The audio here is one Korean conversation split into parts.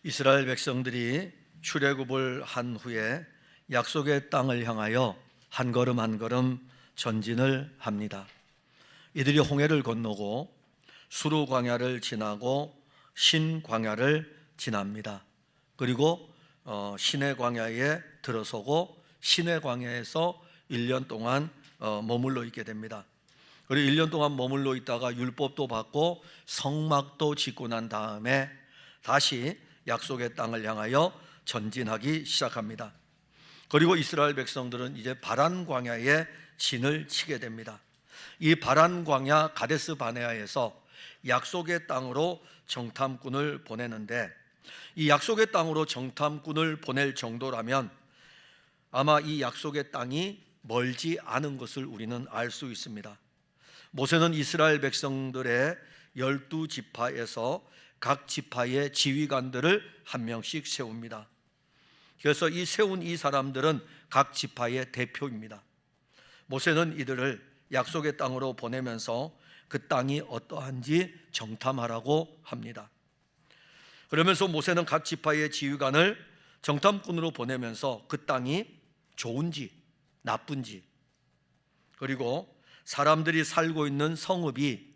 이스라엘 백성들이 출애굽을 한 후에 약속의 땅을 향하여 한 걸음 한 걸음 전진을 합니다. 이들이 홍해를 건너고 수르 광야를 지나고 신 광야를 지납니다. 그리고 시내 광야에 들어서고 시내 광야에서 1년 동안 머물러 있게 됩니다. 그리고 1년 동안 머물러 있다가 율법도 받고 성막도 짓고 난 다음에 다시 약속의 땅을 향하여 전진하기 시작합니다. 그리고 이스라엘 백성들은 이제 바란 광야에 진을 치게 됩니다. 이 바란 광야 가데스 바네아에서 약속의 땅으로 정탐꾼을 보내는데, 이 약속의 땅으로 정탐꾼을 보낼 정도라면 아마 이 약속의 땅이 멀지 않은 것을 우리는 알 수 있습니다. 모세는 이스라엘 백성들의 12지파에서 각 지파의 지휘관들을 한 명씩 세웁니다. 그래서 이 세운 이 사람들은 각 지파의 대표입니다. 모세는 이들을 약속의 땅으로 보내면서 그 땅이 어떠한지 정탐하라고 합니다. 그러면서 모세는 각 지파의 지휘관을 정탐꾼으로 보내면서 그 땅이 좋은지 나쁜지, 그리고 사람들이 살고 있는 성읍이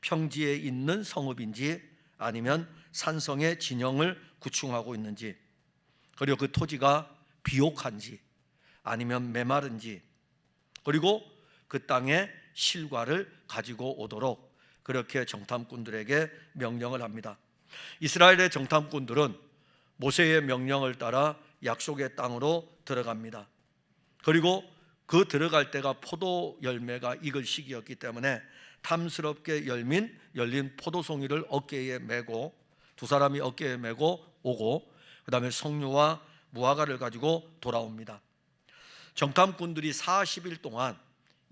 평지에 있는 성읍인지 아니면 산성의 진영을 구축하고 있는지, 그리고 그 토지가 비옥한지 아니면 메마른지, 그리고 그 땅에 실과를 가지고 오도록 그렇게 정탐꾼들에게 명령을 합니다. 이스라엘의 정탐꾼들은 모세의 명령을 따라 약속의 땅으로 들어갑니다. 그리고 그 들어갈 때가 포도 열매가 익을 시기였기 때문에 탐스럽게 열린 포도송이를 어깨에 메고, 두 사람이 어깨에 메고 오고, 그 다음에 석류와 무화과를 가지고 돌아옵니다. 정탐꾼들이 40일 동안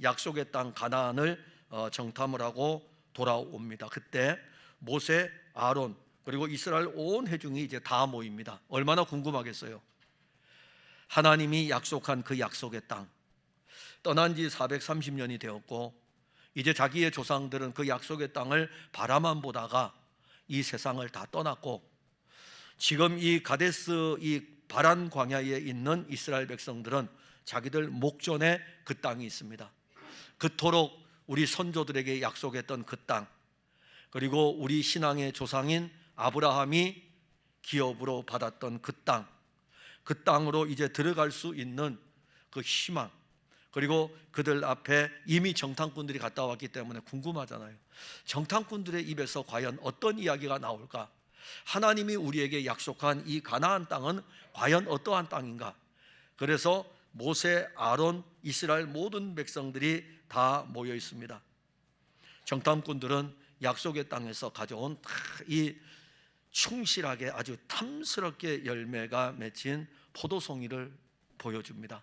약속의 땅 가나안을 정탐을 하고 돌아옵니다. 그때 모세, 아론, 그리고 이스라엘 온 회중이 이제 다 모입니다. 얼마나 궁금하겠어요. 하나님이 약속한 그 약속의 땅, 떠난 지 430년이 되었고 이제 자기의 조상들은 그 약속의 땅을 바라만 보다가 이 세상을 다 떠났고, 지금 이 가데스 이 바란 광야에 있는 이스라엘 백성들은 자기들 목전에 그 땅이 있습니다. 그토록 우리 선조들에게 약속했던 그 땅, 그리고 우리 신앙의 조상인 아브라함이 기업으로 받았던 그 땅, 그 땅으로 이제 들어갈 수 있는 그 희망, 그리고 그들 앞에 이미 정탐꾼들이 갔다 왔기 때문에 궁금하잖아요. 정탐꾼들의 입에서 과연 어떤 이야기가 나올까? 하나님이 우리에게 약속한 이 가나안 땅은 과연 어떠한 땅인가? 그래서 모세, 아론, 이스라엘 모든 백성들이 다 모여 있습니다. 정탐꾼들은 약속의 땅에서 가져온 이 충실하게 아주 탐스럽게 열매가 맺힌 포도송이를 보여줍니다.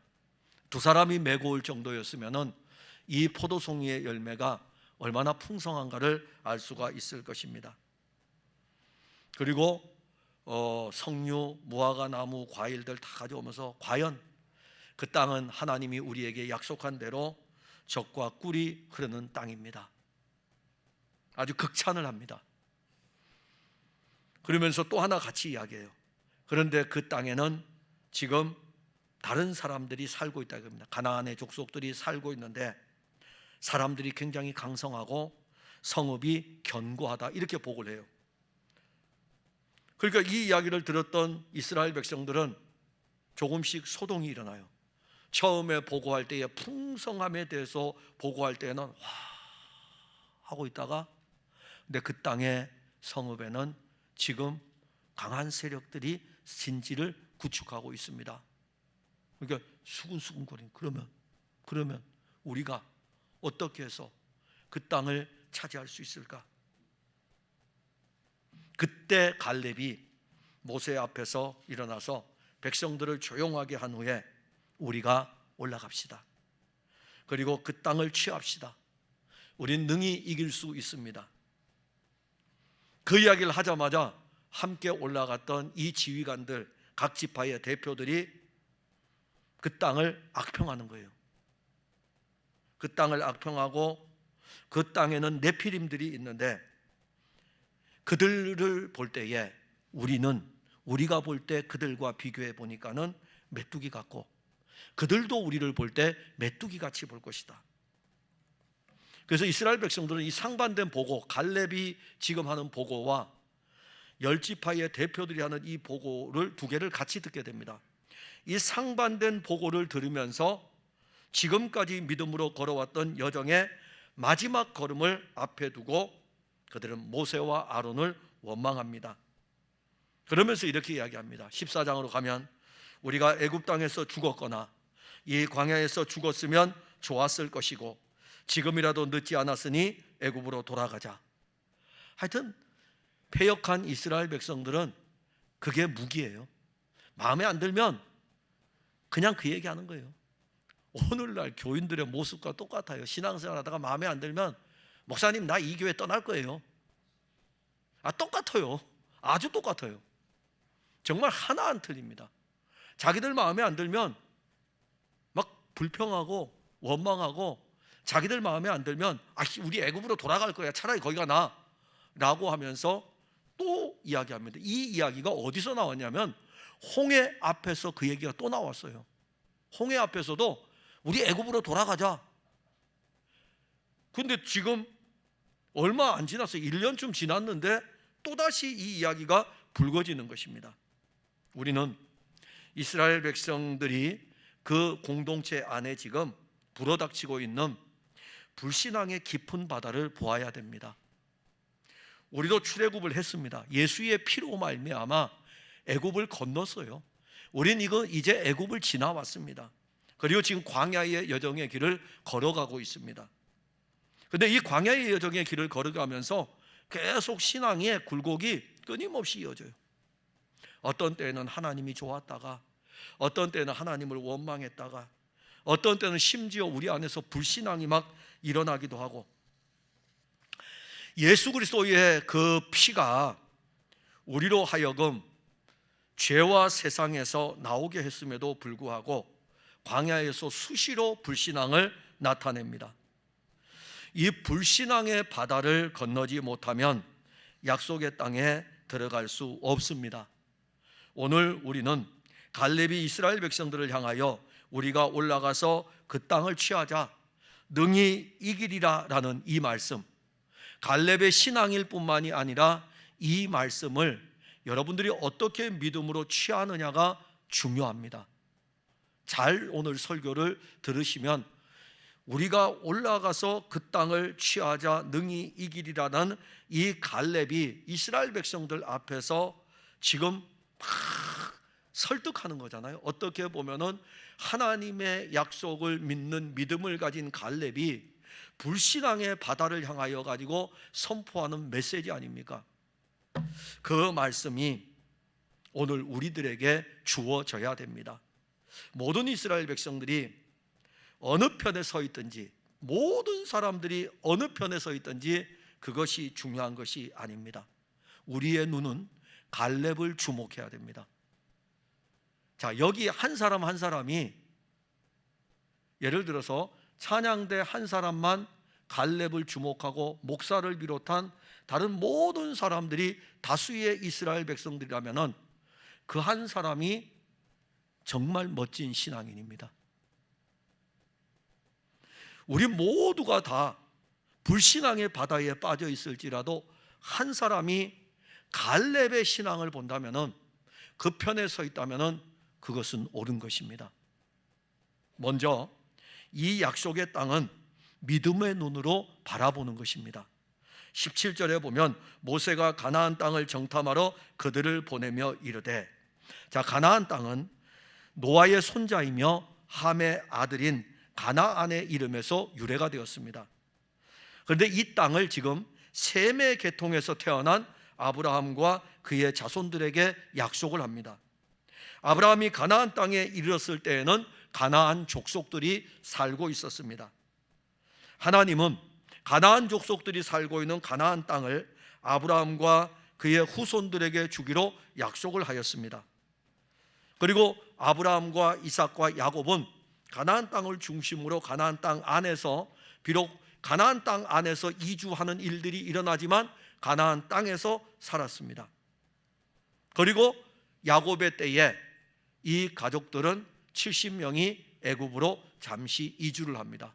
두 사람이 메고 올 정도였으면 이 포도송이의 열매가 얼마나 풍성한가를 알 수가 있을 것입니다. 그리고 석류, 무화과 나무, 과일들 다 가져오면서 과연 그 땅은 하나님이 우리에게 약속한 대로 젖과 꿀이 흐르는 땅입니다. 아주 극찬을 합니다. 그러면서 또 하나 같이 이야기해요. 그런데 그 땅에는 지금 다른 사람들이 살고 있다고 합니다. 가나안의 족속들이 살고 있는데 사람들이 굉장히 강성하고 성읍이 견고하다, 이렇게 보고를 해요. 그러니까 이 이야기를 들었던 이스라엘 백성들은 조금씩 소동이 일어나요. 처음에 보고할 때의 풍성함에 대해서 보고할 때는 와 하고 있다가, 근데 그 땅의 성읍에는 지금 강한 세력들이 진지를 구축하고 있습니다. 그러니까 수근수근거리는, 그러면 우리가 어떻게 해서 그 땅을 차지할 수 있을까? 그때 갈렙이 모세 앞에서 일어나서 백성들을 조용하게 한 후에 우리가 올라갑시다. 그리고 그 땅을 취합시다. 우린 능히 이길 수 있습니다. 그 이야기를 하자마자 함께 올라갔던 이 지휘관들, 각 지파의 대표들이 그 땅을 악평하는 거예요. 그 땅을 악평하고 그 땅에는 네피림들이 있는데 그들을 볼 때에 우리가 볼 때 그들과 비교해 보니까는 메뚜기 같고, 그들도 우리를 볼 때 메뚜기 같이 볼 것이다. 그래서 이스라엘 백성들은 이 상반된 보고, 갈렙이 지금 하는 보고와 열 지파의 대표들이 하는 이 보고를 두 개를 같이 듣게 됩니다. 이 상반된 보고를 들으면서 지금까지 믿음으로 걸어왔던 여정의 마지막 걸음을 앞에 두고 그들은 모세와 아론을 원망합니다. 그러면서 이렇게 이야기합니다. 14장으로 가면 우리가 애굽 땅에서 죽었거나 이 광야에서 죽었으면 좋았을 것이고 지금이라도 늦지 않았으니 애굽으로 돌아가자. 하여튼 패역한 이스라엘 백성들은 그게 무기예요. 마음에 안 들면 그냥 그 얘기하는 거예요. 오늘날 교인들의 모습과 똑같아요. 신앙생활 하다가 마음에 안 들면 목사님 나 이 교회 떠날 거예요. 똑같아요. 아주 똑같아요. 정말 하나 안 틀립니다. 자기들 마음에 안 들면 막 불평하고 원망하고, 자기들 마음에 안 들면 우리 애굽으로 돌아갈 거야, 차라리 거기가 나 라고 하면서 또 이야기합니다. 이 이야기가 어디서 나왔냐면 홍해 앞에서 그 얘기가 또 나왔어요. 홍해 앞에서도 우리 애굽으로 돌아가자. 근데 지금 얼마 안 지났어요. 1년쯤 지났는데 또다시 이 이야기가 불거지는 것입니다. 우리는 이스라엘 백성들이 그 공동체 안에 지금 불어닥치고 있는 불신앙의 깊은 바다를 보아야 됩니다. 우리도 출애굽을 했습니다. 예수의 피로 말미암아 애굽을 건넜어요. 우린 이제 애굽을 지나왔습니다. 그리고 지금 광야의 여정의 길을 걸어가고 있습니다. 그런데 이 광야의 여정의 길을 걸어가면서 계속 신앙의 굴곡이 끊임없이 이어져요. 어떤 때는 하나님이 좋았다가, 어떤 때는 하나님을 원망했다가, 어떤 때는 심지어 우리 안에서 불신앙이 막 일어나기도 하고, 예수 그리스도의 그 피가 우리로 하여금 죄와 세상에서 나오게 했음에도 불구하고 광야에서 수시로 불신앙을 나타냅니다. 이 불신앙의 바다를 건너지 못하면 약속의 땅에 들어갈 수 없습니다. 오늘 우리는 갈렙이 이스라엘 백성들을 향하여 우리가 올라가서 그 땅을 취하자, 능히 이기리라 라는 이 말씀, 갈렙의 신앙일 뿐만이 아니라 이 말씀을 여러분들이 어떻게 믿음으로 취하느냐가 중요합니다. 잘 오늘 설교를 들으시면 우리가 올라가서 그 땅을 취하자 능히 이기리라는 이 갈렙이 이스라엘 백성들 앞에서 지금 막 설득하는 거잖아요. 어떻게 보면은 하나님의 약속을 믿는 믿음을 가진 갈렙이 불신앙의 바다를 향하여 가지고 선포하는 메시지 아닙니까? 그 말씀이 오늘 우리들에게 주어져야 됩니다. 모든 이스라엘 백성들이 어느 편에 서 있든지, 모든 사람들이 어느 편에 서 있든지 그것이 중요한 것이 아닙니다. 우리의 눈은 갈렙을 주목해야 됩니다. 자, 여기 한 사람 한 사람이, 예를 들어서 찬양대 한 사람만 갈렙을 주목하고 목사를 비롯한 다른 모든 사람들이 다수의 이스라엘 백성들이라면 그 한 사람이 정말 멋진 신앙인입니다. 우리 모두가 다 불신앙의 바다에 빠져 있을지라도 한 사람이 갈렙의 신앙을 본다면, 그 편에 서 있다면 그것은 옳은 것입니다. 먼저 이 약속의 땅은 믿음의 눈으로 바라보는 것입니다. 17절에 보면 모세가 가나안 땅을 정탐하러 그들을 보내며 이르되, 자, 가나안 땅은 노아의 손자이며 함의 아들인 가나안의 이름에서 유래가 되었습니다. 그런데 이 땅을 지금 셈의 계통에서 태어난 아브라함과 그의 자손들에게 약속을 합니다. 아브라함이 가나안 땅에 이르렀을 때에는 가나안 족속들이 살고 있었습니다. 하나님은 가나안 족속들이 살고 있는 가나안 땅을 아브라함과 그의 후손들에게 주기로 약속을 하였습니다. 그리고 아브라함과 이삭과 야곱은 가나안 땅을 중심으로 가나안 땅 안에서, 비록 가나안 땅 안에서 이주하는 일들이 일어나지만 가나안 땅에서 살았습니다. 그리고 야곱의 때에 이 가족들은 70명이 애굽으로 잠시 이주를 합니다.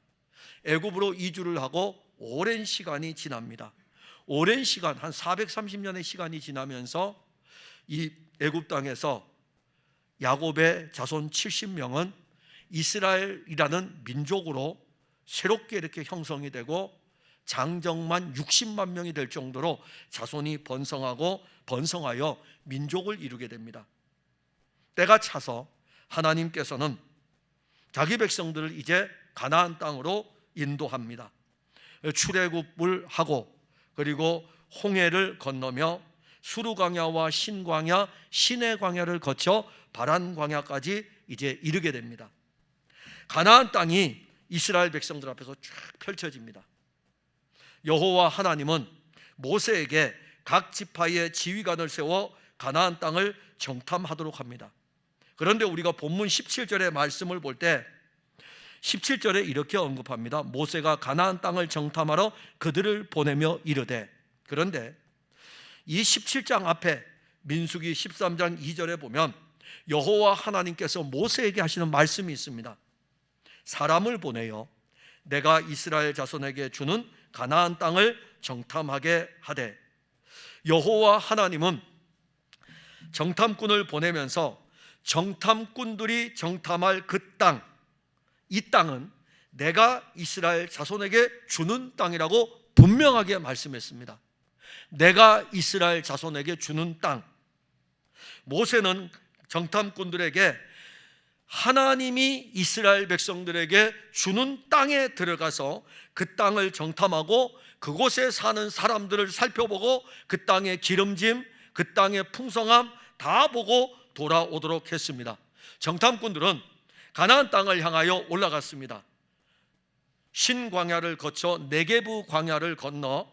애굽으로 이주를 하고 오랜 시간이 지납니다. 오랜 시간, 한 430년의 시간이 지나면서 이 애굽 땅에서 야곱의 자손 70명은 이스라엘이라는 민족으로 새롭게 이렇게 형성이 되고 장정만 60만 명이 될 정도로 자손이 번성하여 민족을 이루게 됩니다. 때가 차서 하나님께서는 자기 백성들을 이제 가나안 땅으로 인도합니다. 출애굽을 하고 그리고 홍해를 건너며 수르광야와 신광야, 시내 광야를 거쳐 바란 광야까지 이제 이르게 됩니다. 가나안 땅이 이스라엘 백성들 앞에서 쫙 펼쳐집니다. 여호와 하나님은 모세에게 각 지파의 지휘관을 세워 가나안 땅을 정탐하도록 합니다. 그런데 우리가 본문 17절의 말씀을 볼 때 17절에 이렇게 언급합니다. 모세가 가나안 땅을 정탐하러 그들을 보내며 이르되. 그런데 이 17장 앞에 민수기 13장 2절에 보면 여호와 하나님께서 모세에게 하시는 말씀이 있습니다. 사람을 보내어 내가 이스라엘 자손에게 주는 가나안 땅을 정탐하게 하되. 여호와 하나님은 정탐꾼을 보내면서 정탐꾼들이 정탐할 그 땅, 이 땅은 내가 이스라엘 자손에게 주는 땅이라고 분명하게 말씀했습니다. 내가 이스라엘 자손에게 주는 땅. 모세는 정탐꾼들에게 하나님이 이스라엘 백성들에게 주는 땅에 들어가서 그 땅을 정탐하고 그곳에 사는 사람들을 살펴보고 그 땅의 기름짐, 그 땅의 풍성함 다 보고 돌아오도록 했습니다. 정탐꾼들은 가나안 땅을 향하여 올라갔습니다. 신광야를 거쳐 네게부 광야를 건너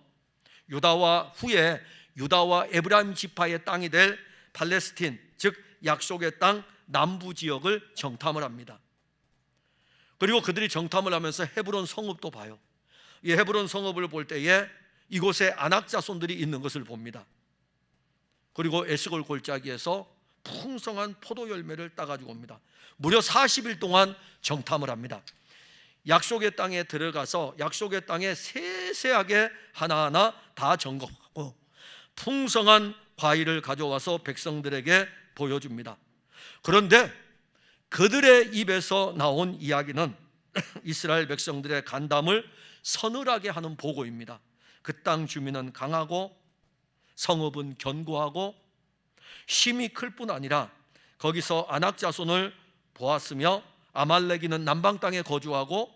후에 유다와 에브라임 지파의 땅이 될 팔레스틴, 즉 약속의 땅 남부 지역을 정탐을 합니다. 그리고 그들이 정탐을 하면서 헤브론 성읍도 봐요. 이 헤브론 성읍을 볼 때에 이곳에 아낙 자손들이 있는 것을 봅니다. 그리고 에스골 골짜기에서 풍성한 포도 열매를 따가지고 옵니다. 무려 40일 동안 정탐을 합니다. 약속의 땅에 들어가서 약속의 땅에 세세하게 하나하나 다 점검하고 풍성한 과일을 가져와서 백성들에게 보여줍니다. 그런데 그들의 입에서 나온 이야기는 이스라엘 백성들의 간담을 서늘하게 하는 보고입니다. 그 땅 주민은 강하고 성읍은 견고하고 힘이 클 뿐 아니라 거기서 아낙 자손을 보았으며 아말렉인은 남방 땅에 거주하고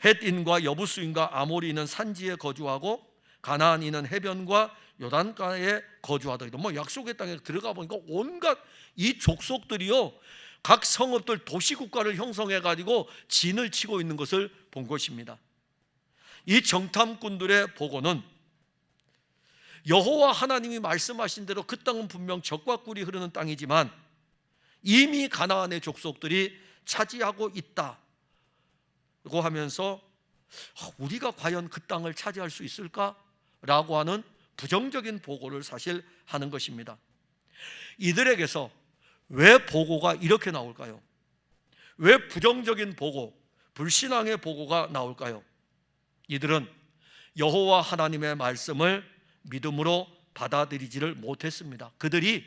헷인과 여부스인과 아모리인은 산지에 거주하고 가나안인은 해변과 요단가에 거주하더이다. 약속의 땅에 들어가 보니까 온갖 이 족속들이요 각 성읍들 도시국가를 형성해 가지고 진을 치고 있는 것을 본 것입니다. 이 정탐꾼들의 보고는 여호와 하나님이 말씀하신 대로 그 땅은 분명 젖과 꿀이 흐르는 땅이지만 이미 가나안의 족속들이 차지하고 있다고 하면서 우리가 과연 그 땅을 차지할 수 있을까라고 하는 부정적인 보고를 사실 하는 것입니다. 이들에게서 왜 보고가 이렇게 나올까요? 왜 부정적인 보고, 불신앙의 보고가 나올까요? 이들은 여호와 하나님의 말씀을 믿음으로 받아들이지를 못했습니다. 그들이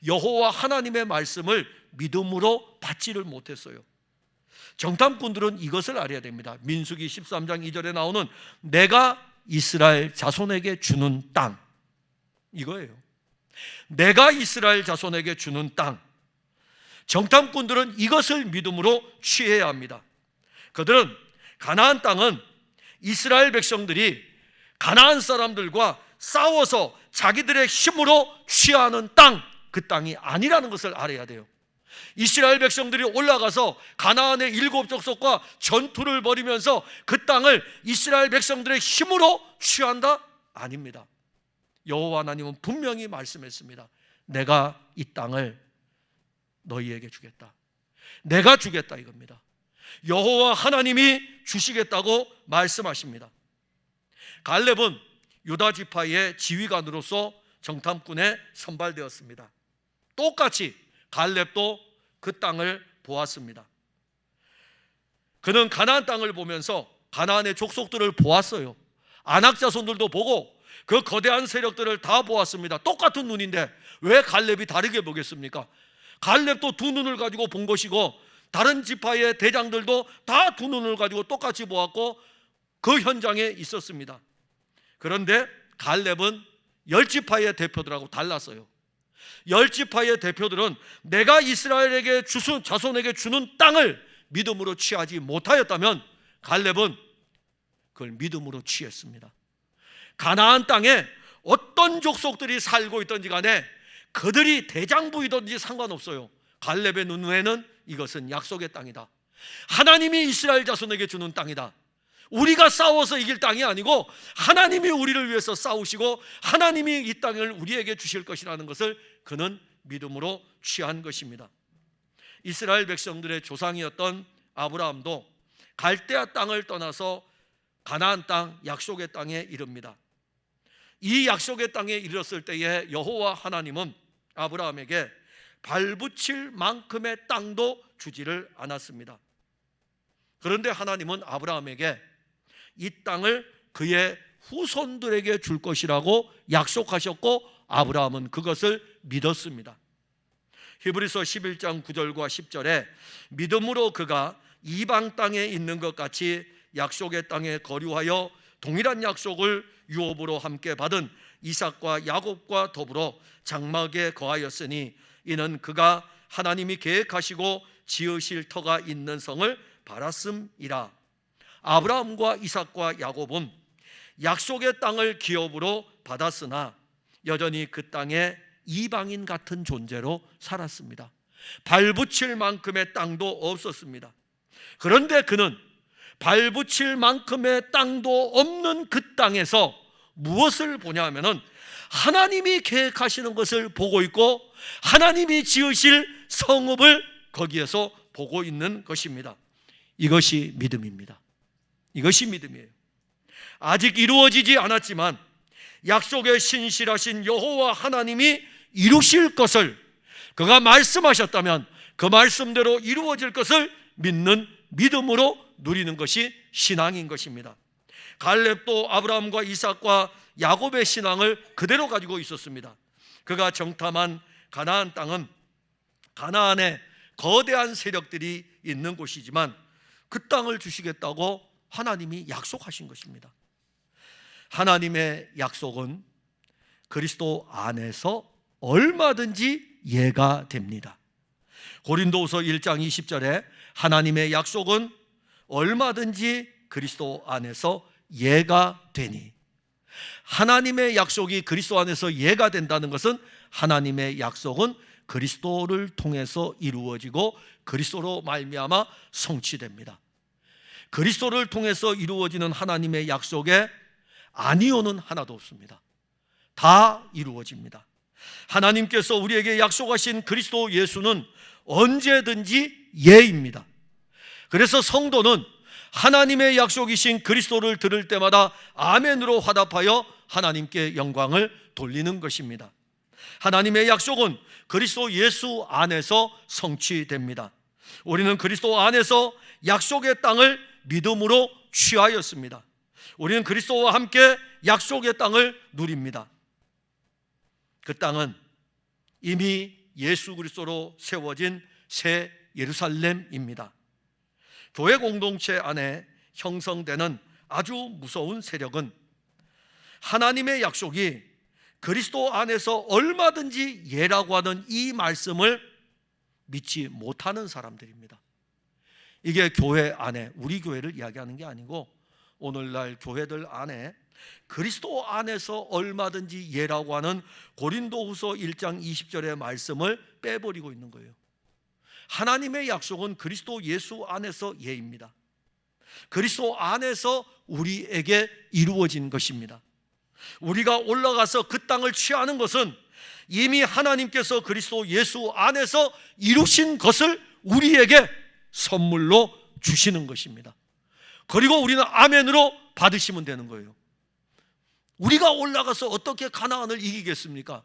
여호와 하나님의 말씀을 믿음으로 받지를 못했어요. 정탐꾼들은 이것을 알아야 됩니다. 민수기 13장 2절에 나오는 내가 이스라엘 자손에게 주는 땅, 이거예요. 내가 이스라엘 자손에게 주는 땅. 정탐꾼들은 이것을 믿음으로 취해야 합니다. 그들은 가나안 땅은 이스라엘 백성들이 가나안 사람들과 싸워서 자기들의 힘으로 취하는 땅, 그 땅이 아니라는 것을 알아야 돼요. 이스라엘 백성들이 올라가서 가나안의 7 족속과 전투를 벌이면서 그 땅을 이스라엘 백성들의 힘으로 취한다? 아닙니다. 여호와 하나님은 분명히 말씀했습니다. 내가 이 땅을 너희에게 주겠다. 내가 주겠다 이겁니다. 여호와 하나님이 주시겠다고 말씀하십니다. 갈렙은 유다 지파의 지휘관으로서 정탐꾼에 선발되었습니다. 똑같이 갈렙도 그 땅을 보았습니다. 그는 가나안 땅을 보면서 가나안의 족속들을 보았어요. 아낙 자손들도 보고 그 거대한 세력들을 다 보았습니다. 똑같은 눈인데 왜 갈렙이 다르게 보겠습니까? 갈렙도 두 눈을 가지고 본 것이고 다른 지파의 대장들도 다 두 눈을 가지고 똑같이 보았고 그 현장에 있었습니다. 그런데 갈렙은 10지파의 대표들하고 달랐어요. 10지파의 대표들은 내가 이스라엘에게 자손에게 주는 땅을 믿음으로 취하지 못하였다면 갈렙은 그걸 믿음으로 취했습니다. 가나안 땅에 어떤 족속들이 살고 있든지 간에 그들이 대장부이든지 상관없어요. 갈렙의 눈에는 이것은 약속의 땅이다. 하나님이 이스라엘 자손에게 주는 땅이다. 우리가 싸워서 이길 땅이 아니고 하나님이 우리를 위해서 싸우시고 하나님이 이 땅을 우리에게 주실 것이라는 것을 그는 믿음으로 취한 것입니다. 이스라엘 백성들의 조상이었던 아브라함도 갈대아 땅을 떠나서 가나안 땅, 약속의 땅에 이릅니다. 이 약속의 땅에 이르렀을 때에 여호와 하나님은 아브라함에게 발붙일 만큼의 땅도 주지를 않았습니다. 그런데 하나님은 아브라함에게 이 땅을 그의 후손들에게 줄 것이라고 약속하셨고 아브라함은 그것을 믿었습니다. 히브리서 11장 9절과 10절에 믿음으로 그가 이방 땅에 있는 것 같이 약속의 땅에 거류하여 동일한 약속을 유업으로 함께 받은 이삭과 야곱과 더불어 장막에 거하였으니 이는 그가 하나님이 계획하시고 지으실 터가 있는 성을 바랐음이라. 아브라함과 이삭과 야곱은 약속의 땅을 기업으로 받았으나 여전히 그 땅에 이방인 같은 존재로 살았습니다. 발붙일 만큼의 땅도 없었습니다. 그런데 그는 발붙일 만큼의 땅도 없는 그 땅에서 무엇을 보냐 하면은 하나님이 계획하시는 것을 보고 있고 하나님이 지으실 성읍을 거기에서 보고 있는 것입니다. 이것이 믿음입니다. 이것이 믿음이에요. 아직 이루어지지 않았지만 약속의 신실하신 여호와 하나님이 이루실 것을 그가 말씀하셨다면 그 말씀대로 이루어질 것을 믿는 믿음으로 누리는 것이 신앙인 것입니다. 갈렙도 아브라함과 이삭과 야곱의 신앙을 그대로 가지고 있었습니다. 그가 정탐한 가나안 땅은 가나안에 거대한 세력들이 있는 곳이지만 그 땅을 주시겠다고 하나님이 약속하신 것입니다. 하나님의 약속은 그리스도 안에서 얼마든지 예가 됩니다. 고린도후서 1장 20절에 하나님의 약속은 얼마든지 그리스도 안에서 예가 되니, 하나님의 약속이 그리스도 안에서 예가 된다는 것은 하나님의 약속은 그리스도를 통해서 이루어지고 그리스도로 말미암아 성취됩니다. 그리스도를 통해서 이루어지는 하나님의 약속에 아니오는 하나도 없습니다. 다 이루어집니다. 하나님께서 우리에게 약속하신 그리스도 예수는 언제든지 예입니다. 그래서 성도는 하나님의 약속이신 그리스도를 들을 때마다 아멘으로 화답하여 하나님께 영광을 돌리는 것입니다. 하나님의 약속은 그리스도 예수 안에서 성취됩니다. 우리는 그리스도 안에서 약속의 땅을 믿음으로 취하였습니다. 우리는 그리스도와 함께 약속의 땅을 누립니다. 그 땅은 이미 예수 그리스도로 세워진 새 예루살렘입니다. 교회 공동체 안에 형성되는 아주 무서운 세력은 하나님의 약속이 그리스도 안에서 얼마든지 예라고 하는 이 말씀을 믿지 못하는 사람들입니다. 이게 교회 안에, 우리 교회를 이야기하는 게 아니고 오늘날 교회들 안에 그리스도 안에서 얼마든지 예라고 하는 고린도후서 1장 20절의 말씀을 빼버리고 있는 거예요. 하나님의 약속은 그리스도 예수 안에서 예입니다. 그리스도 안에서 우리에게 이루어진 것입니다. 우리가 올라가서 그 땅을 취하는 것은 이미 하나님께서 그리스도 예수 안에서 이루신 것을 우리에게 선물로 주시는 것입니다. 그리고 우리는 아멘으로 받으시면 되는 거예요. 우리가 올라가서 어떻게 가나안을 이기겠습니까?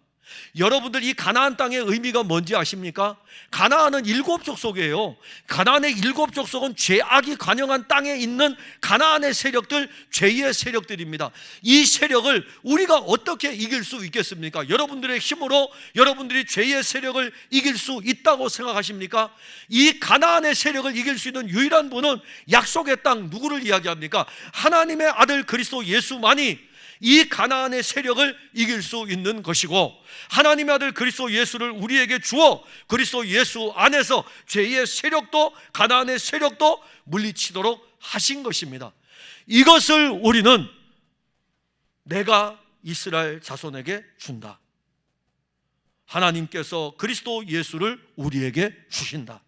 여러분들 이 가나안 땅의 의미가 뭔지 아십니까? 가나안은 7족속이에요. 가나안의 7족속은 죄악이 관영한 땅에 있는 가나안의 세력들, 죄의 세력들입니다. 이 세력을 우리가 어떻게 이길 수 있겠습니까? 여러분들의 힘으로 여러분들이 죄의 세력을 이길 수 있다고 생각하십니까? 이 가나안의 세력을 이길 수 있는 유일한 분은 약속의 땅, 누구를 이야기합니까? 하나님의 아들 그리스도 예수만이 이 가나안의 세력을 이길 수 있는 것이고, 하나님의 아들 그리스도 예수를 우리에게 주어 그리스도 예수 안에서 죄의 세력도 가나안의 세력도 물리치도록 하신 것입니다. 이것을 우리는 내가 이스라엘 자손에게 준다. 하나님께서 그리스도 예수를 우리에게 주신다.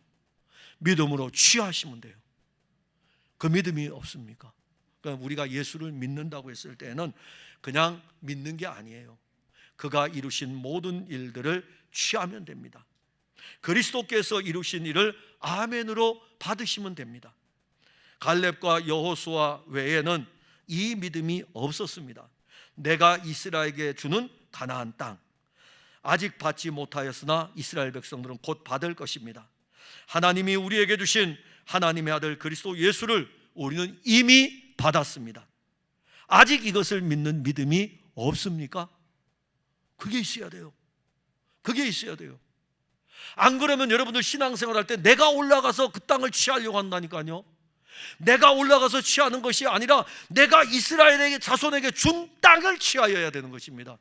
믿음으로 취하시면 돼요. 그 믿음이 없습니까? 그러니까 우리가 예수를 믿는다고 했을 때는 그냥 믿는 게 아니에요. 그가 이루신 모든 일들을 취하면 됩니다. 그리스도께서 이루신 일을 아멘으로 받으시면 됩니다. 갈렙과 여호수아 외에는 이 믿음이 없었습니다. 내가 이스라엘에게 주는 가나안 땅, 아직 받지 못하였으나 이스라엘 백성들은 곧 받을 것입니다. 하나님이 우리에게 주신 하나님의 아들 그리스도 예수를 우리는 이미 받았습니다. 아직 이것을 믿는 믿음이 없습니까? 그게 있어야 돼요. 그게 있어야 돼요. 안 그러면 여러분들 신앙생활 할 때 내가 올라가서 그 땅을 취하려고 한다니까요. 내가 올라가서 취하는 것이 아니라 내가 이스라엘에게 자손에게 준 땅을 취하여야 되는 것입니다.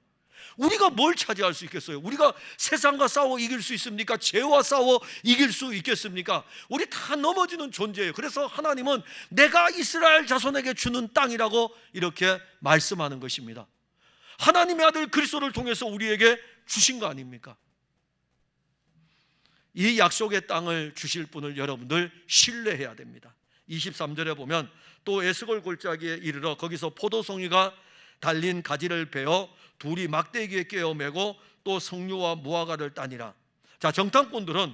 우리가 뭘 차지할 수 있겠어요? 우리가 세상과 싸워 이길 수 있습니까? 죄와 싸워 이길 수 있겠습니까? 우리 다 넘어지는 존재예요. 그래서 하나님은 내가 이스라엘 자손에게 주는 땅이라고 이렇게 말씀하는 것입니다. 하나님의 아들 그리스도를 통해서 우리에게 주신 거 아닙니까? 이 약속의 땅을 주실 분을 여러분들 신뢰해야 됩니다. 23절에 보면 또 에스골 골짜기에 이르러 거기서 포도송이가 달린 가지를 베어 둘이 막대기에 깨어 메고 또 석류와 무화과를 따니라. 자, 정탐꾼들은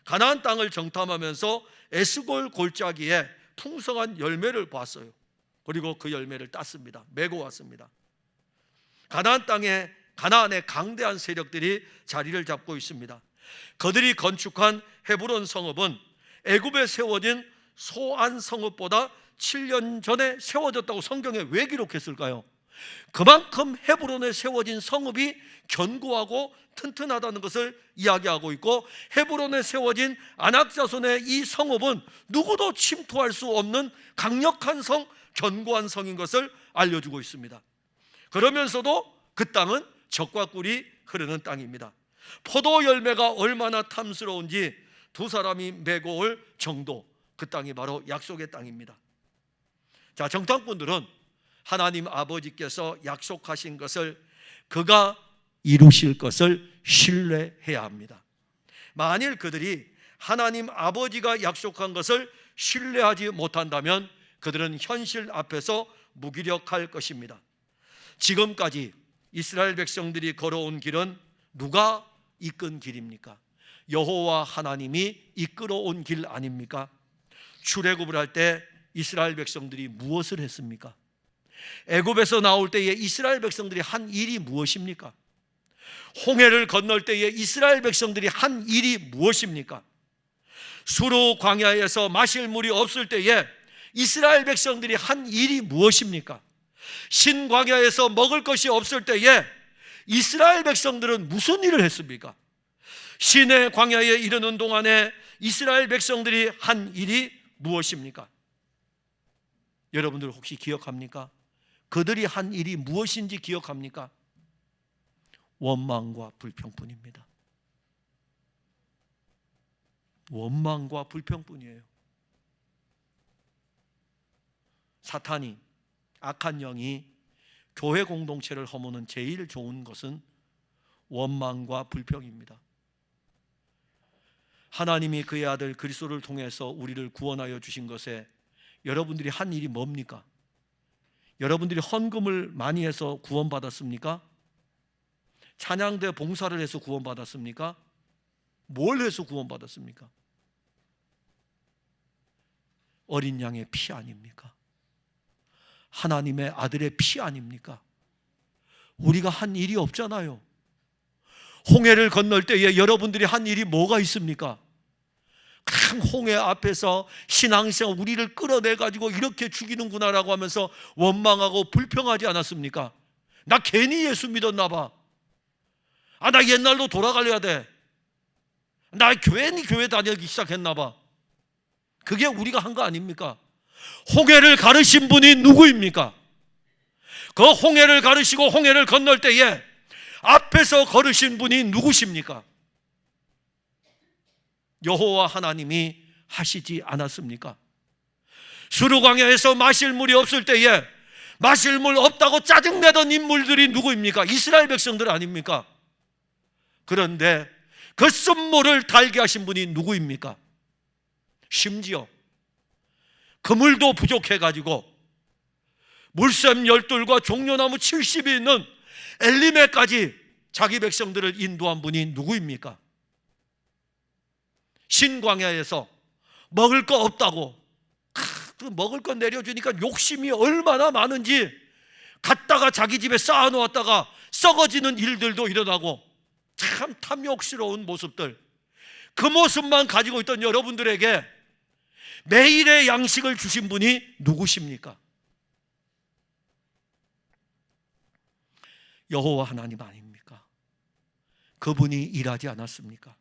가나안 땅을 정탐하면서 에스골 골짜기에 풍성한 열매를 봤어요. 그리고 그 열매를 땄습니다. 메고 왔습니다. 가나안 땅에 가나안의 강대한 세력들이 자리를 잡고 있습니다. 그들이 건축한 헤브론 성읍은 애굽에 세워진 소안 성읍보다 7년 전에 세워졌다고 성경에 왜 기록했을까요? 그만큼 헤브론에 세워진 성읍이 견고하고 튼튼하다는 것을 이야기하고 있고, 헤브론에 세워진 아낙 자손의 이 성읍은 누구도 침투할 수 없는 강력한 성, 견고한 성인 것을 알려주고 있습니다. 그러면서도 그 땅은 젖과 꿀이 흐르는 땅입니다. 포도 열매가 얼마나 탐스러운지 두 사람이 메고 올 정도, 그 땅이 바로 약속의 땅입니다. 자, 정탐꾼들은 하나님 아버지께서 약속하신 것을 그가 이루실 것을 신뢰해야 합니다. 만일 그들이 하나님 아버지가 약속한 것을 신뢰하지 못한다면 그들은 현실 앞에서 무기력할 것입니다. 지금까지 이스라엘 백성들이 걸어온 길은 누가 이끈 길입니까? 여호와 하나님이 이끌어온 길 아닙니까? 출애굽을 할 때 이스라엘 백성들이 무엇을 했습니까? 애굽에서 나올 때에 이스라엘 백성들이 한 일이 무엇입니까? 홍해를 건널 때에 이스라엘 백성들이 한 일이 무엇입니까? 수르 광야에서 마실 물이 없을 때에 이스라엘 백성들이 한 일이 무엇입니까? 신광야에서 먹을 것이 없을 때에 이스라엘 백성들은 무슨 일을 했습니까? 시내 광야에 이르는 동안에 이스라엘 백성들이 한 일이 무엇입니까? 여러분들 혹시 기억합니까? 그들이 한 일이 무엇인지 기억합니까? 원망과 불평뿐입니다. 원망과 불평뿐이에요. 사탄이, 악한 영이 교회 공동체를 허무는 제일 좋은 것은 원망과 불평입니다. 하나님이 그의 아들 그리스도를 통해서 우리를 구원하여 주신 것에 여러분들이 한 일이 뭡니까? 여러분들이 헌금을 많이 해서 구원받았습니까? 찬양대 봉사를 해서 구원받았습니까? 뭘 해서 구원받았습니까? 어린 양의 피 아닙니까? 하나님의 아들의 피 아닙니까? 우리가 한 일이 없잖아요. 홍해를 건널 때에 여러분들이 한 일이 뭐가 있습니까? 큰 홍해 앞에서 신앙생활 우리를 끌어내가지고 이렇게 죽이는구나라고 하면서 원망하고 불평하지 않았습니까? 나 괜히 예수 믿었나 봐. 나 옛날로 돌아가려야 돼. 나 괜히 교회 다니기 시작했나 봐. 그게 우리가 한 거 아닙니까? 홍해를 가르신 분이 누구입니까? 그 홍해를 가르시고 홍해를 건널 때에 앞에서 걸으신 분이 누구십니까? 여호와 하나님이 하시지 않았습니까? 수르광야에서 마실 물이 없을 때에 마실 물 없다고 짜증내던 인물들이 누구입니까? 이스라엘 백성들 아닙니까? 그런데 그 쓴물을 달게 하신 분이 누구입니까? 심지어 그물도 부족해가지고 물샘 12과 종려나무 70이 있는 엘리메까지 자기 백성들을 인도한 분이 누구입니까? 신광야에서 먹을 거 없다고 먹을 거 내려주니까 욕심이 얼마나 많은지 갔다가 자기 집에 쌓아놓았다가 썩어지는 일들도 일어나고 참 탐욕스러운 모습들, 그 모습만 가지고 있던 여러분들에게 매일의 양식을 주신 분이 누구십니까? 여호와 하나님 아닙니까? 그분이 일하지 않았습니까?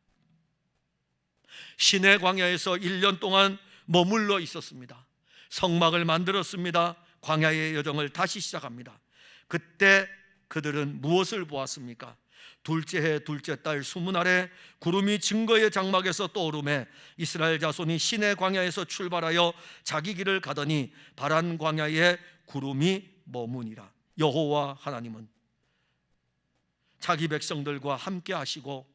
시내 광야에서 1년 동안 머물러 있었습니다. 성막을 만들었습니다. 광야의 여정을 다시 시작합니다. 그때 그들은 무엇을 보았습니까? 둘째 해 둘째 달 20날에 구름이 증거의 장막에서 떠오르매 이스라엘 자손이 시내 광야에서 출발하여 자기 길을 가더니 바란 광야에 구름이 머무니라. 여호와 하나님은 자기 백성들과 함께 하시고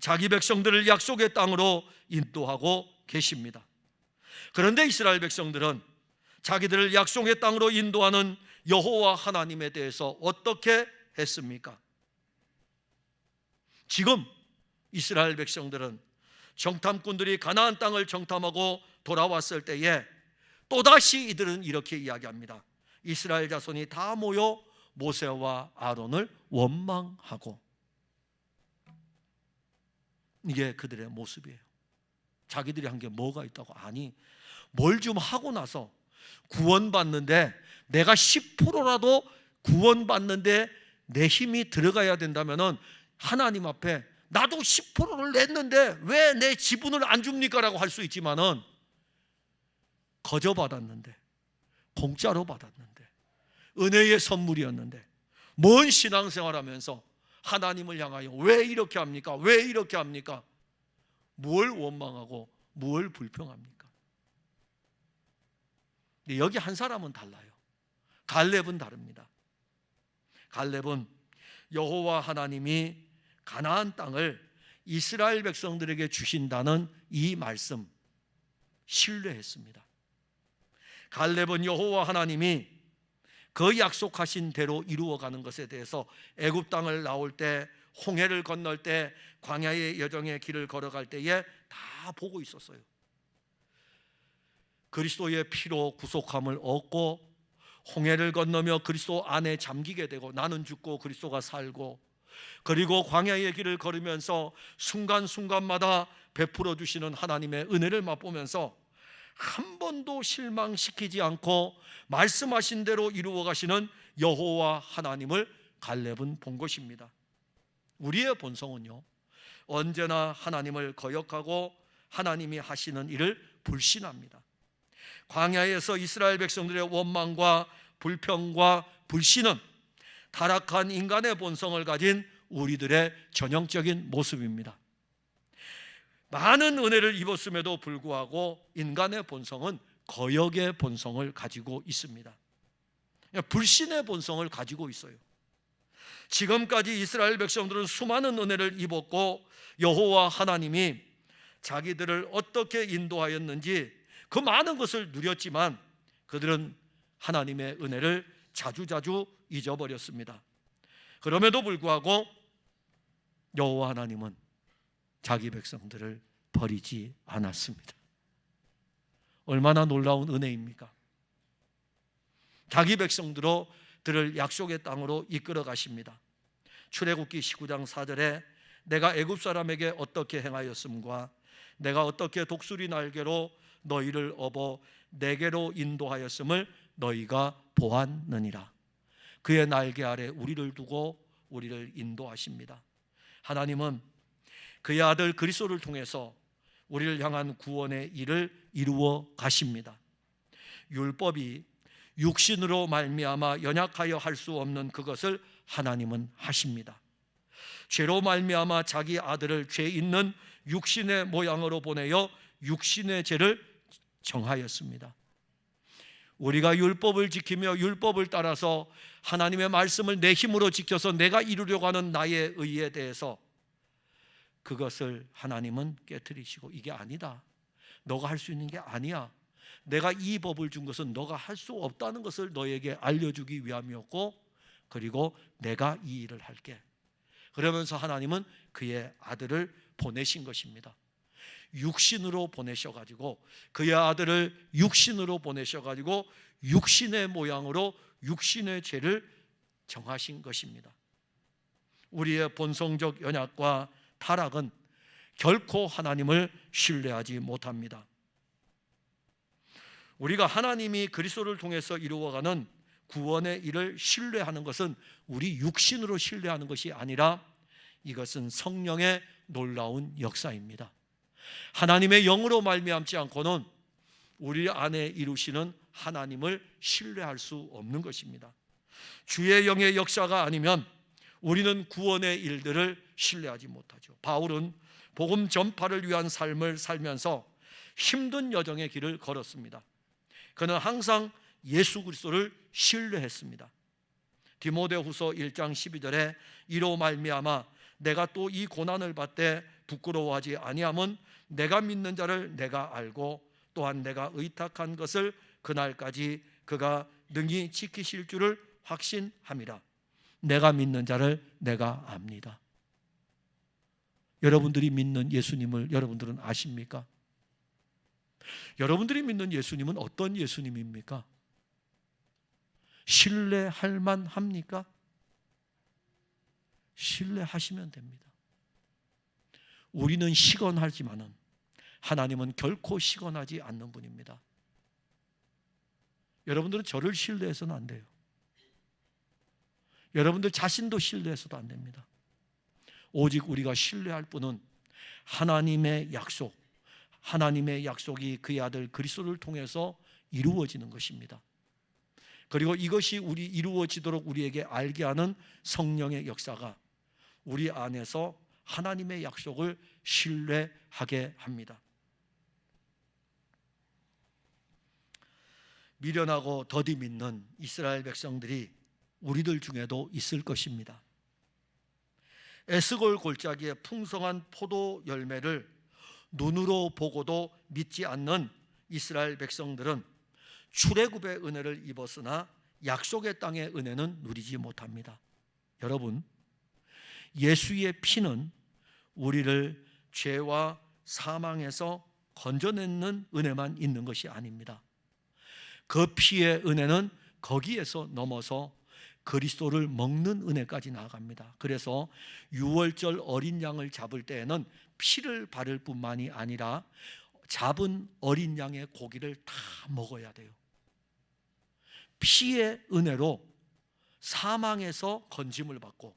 자기 백성들을 약속의 땅으로 인도하고 계십니다. 그런데 이스라엘 백성들은 자기들을 약속의 땅으로 인도하는 여호와 하나님에 대해서 어떻게 했습니까? 지금 이스라엘 백성들은 정탐꾼들이 가나안 땅을 정탐하고 돌아왔을 때에 또다시 이들은 이렇게 이야기합니다. 이스라엘 자손이 다 모여 모세와 아론을 원망하고, 이게 그들의 모습이에요. 자기들이 한 게 뭐가 있다고? 아니, 뭘 좀 하고 나서 구원받는데 내가 10%라도 구원받는데 내 힘이 들어가야 된다면은 하나님 앞에 나도 10%를 냈는데 왜 내 지분을 안 줍니까? 라고 할 수 있지만은 거저 받았는데, 공짜로 받았는데, 은혜의 선물이었는데 뭔 신앙생활하면서 하나님을 향하여 왜 이렇게 합니까? 왜 이렇게 합니까? 뭘 원망하고 뭘 불평합니까? 근데 여기 한 사람은 달라요. 갈렙은 다릅니다. 갈렙은 여호와 하나님이 가나안 땅을 이스라엘 백성들에게 주신다는 이 말씀 신뢰했습니다. 갈렙은 여호와 하나님이 그 약속하신 대로 이루어가는 것에 대해서 애굽 땅을 나올 때, 홍해를 건널 때, 광야의 여정의 길을 걸어갈 때에 다 보고 있었어요. 그리스도의 피로 구속함을 얻고 홍해를 건너며 그리스도 안에 잠기게 되고, 나는 죽고 그리스도가 살고, 그리고 광야의 길을 걸으면서 순간순간마다 베풀어 주시는 하나님의 은혜를 맛보면서 한 번도 실망시키지 않고 말씀하신 대로 이루어 가시는 여호와 하나님을 갈렙은 본 것입니다. 우리의 본성은요, 언제나 하나님을 거역하고 하나님이 하시는 일을 불신합니다. 광야에서 이스라엘 백성들의 원망과 불평과 불신은 타락한 인간의 본성을 가진 우리들의 전형적인 모습입니다. 많은 은혜를 입었음에도 불구하고 인간의 본성은 거역의 본성을 가지고 있습니다. 불신의 본성을 가지고 있어요. 지금까지 이스라엘 백성들은 수많은 은혜를 입었고 여호와 하나님이 자기들을 어떻게 인도하였는지 그 많은 것을 누렸지만 그들은 하나님의 은혜를 자주자주 잊어버렸습니다. 그럼에도 불구하고 여호와 하나님은 자기 백성들을 버리지 않았습니다. 얼마나 놀라운 은혜입니까? 자기 백성들을 약속의 땅으로 이끌어 가십니다. 출애굽기 19장 4절에 내가 애굽 사람에게 어떻게 행하였음과 내가 어떻게 독수리 날개로 너희를 업어 내게로 인도하였음을 너희가 보았느니라. 그의 날개 아래 우리를 두고 우리를 인도하십니다. 하나님은 그의 아들 그리스도를 통해서 우리를 향한 구원의 일을 이루어 가십니다. 율법이 육신으로 말미암아 연약하여 할 수 없는 그것을 하나님은 하십니다. 죄로 말미암아 자기 아들을 죄 있는 육신의 모양으로 보내어 육신의 죄를 정하였습니다. 우리가 율법을 지키며 율법을 따라서 하나님의 말씀을 내 힘으로 지켜서 내가 이루려고 하는 나의 의에 대해서 그것을 하나님은 깨트리시고 이게 아니다, 너가 할 수 있는 게 아니야, 내가 이 법을 준 것은 너가 할 수 없다는 것을 너에게 알려주기 위함이었고, 그리고 내가 이 일을 할게. 그러면서 하나님은 그의 아들을 보내신 것입니다. 육신으로 보내셔가지고, 그의 아들을 육신으로 보내셔가지고 육신의 모양으로 육신의 죄를 정하신 것입니다. 우리의 본성적 연약과 타락은 결코 하나님을 신뢰하지 못합니다. 우리가 하나님이 그리스도를 통해서 이루어가는 구원의 일을 신뢰하는 것은 우리 육신으로 신뢰하는 것이 아니라 이것은 성령의 놀라운 역사입니다. 하나님의 영으로 말미암지 않고는 우리 안에 이루시는 하나님을 신뢰할 수 없는 것입니다. 주의 영의 역사가 아니면 우리는 구원의 일들을 신뢰하지 못하죠. 바울은 복음 전파를 위한 삶을 살면서 힘든 여정의 길을 걸었습니다. 그는 항상 예수 그리스도를 신뢰했습니다. 디모데후서 1장 12절에 이로 말미암아 내가 또 이 고난을 받되 부끄러워하지 아니함은 내가 믿는 자를 내가 알고 또한 내가 의탁한 것을 그날까지 그가 능히 지키실 줄을 확신함이라. 내가 믿는 자를 내가 압니다. 여러분들이 믿는 예수님을 여러분들은 아십니까? 여러분들이 믿는 예수님은 어떤 예수님입니까? 신뢰할 만합니까? 신뢰하시면 됩니다. 우리는 시건하지만은 하나님은 결코 시건하지 않는 분입니다. 여러분들은 저를 신뢰해서는 안 돼요. 여러분들 자신도 신뢰해서도 안 됩니다. 오직 우리가 신뢰할 분은 하나님의 약속, 하나님의 약속이 그의 아들 그리스도를 통해서 이루어지는 것입니다. 그리고 이것이 우리 이루어지도록 우리에게 알게 하는 성령의 역사가 우리 안에서 하나님의 약속을 신뢰하게 합니다. 미련하고 더디 믿는 이스라엘 백성들이 우리들 중에도 있을 것입니다. 에스골 골짜기의 풍성한 포도 열매를 눈으로 보고도 믿지 않는 이스라엘 백성들은 출애굽의 은혜를 입었으나 약속의 땅의 은혜는 누리지 못합니다. 여러분, 예수의 피는 우리를 죄와 사망에서 건져내는 은혜만 있는 것이 아닙니다. 그 피의 은혜는 거기에서 넘어서 그리스도를 먹는 은혜까지 나아갑니다. 그래서 유월절 어린 양을 잡을 때에는 피를 바를 뿐만이 아니라 잡은 어린 양의 고기를 다 먹어야 돼요. 피의 은혜로 사망에서 건짐을 받고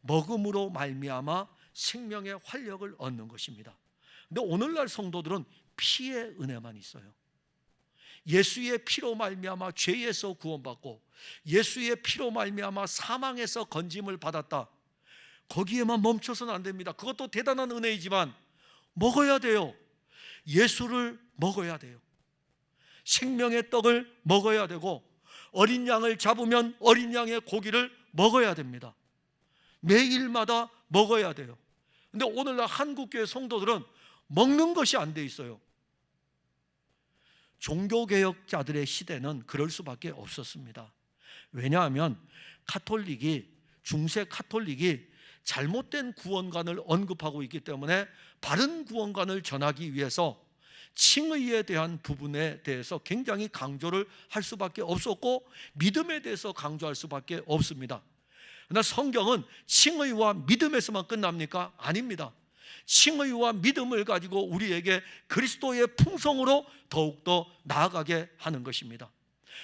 먹음으로 말미암아 생명의 활력을 얻는 것입니다. 근데 오늘날 성도들은 피의 은혜만 있어요. 예수의 피로 말미암아 죄에서 구원받고 예수의 피로 말미암아 사망에서 건짐을 받았다, 거기에만 멈춰서는 안 됩니다. 그것도 대단한 은혜이지만 먹어야 돼요. 예수를 먹어야 돼요. 생명의 떡을 먹어야 되고 어린 양을 잡으면 어린 양의 고기를 먹어야 됩니다. 매일마다 먹어야 돼요. 근데 오늘날 한국교회 성도들은 먹는 것이 안 돼 있어요. 종교개혁자들의 시대는 그럴 수밖에 없었습니다. 왜냐하면 중세 카톨릭이 잘못된 구원관을 언급하고 있기 때문에 바른 구원관을 전하기 위해서 칭의에 대한 부분에 대해서 굉장히 강조를 할 수밖에 없었고 믿음에 대해서 강조할 수밖에 없습니다. 그러나 성경은 칭의와 믿음에서만 끝납니까? 아닙니다. 칭의와 믿음을 가지고 우리에게 그리스도의 풍성으로 더욱더 나아가게 하는 것입니다.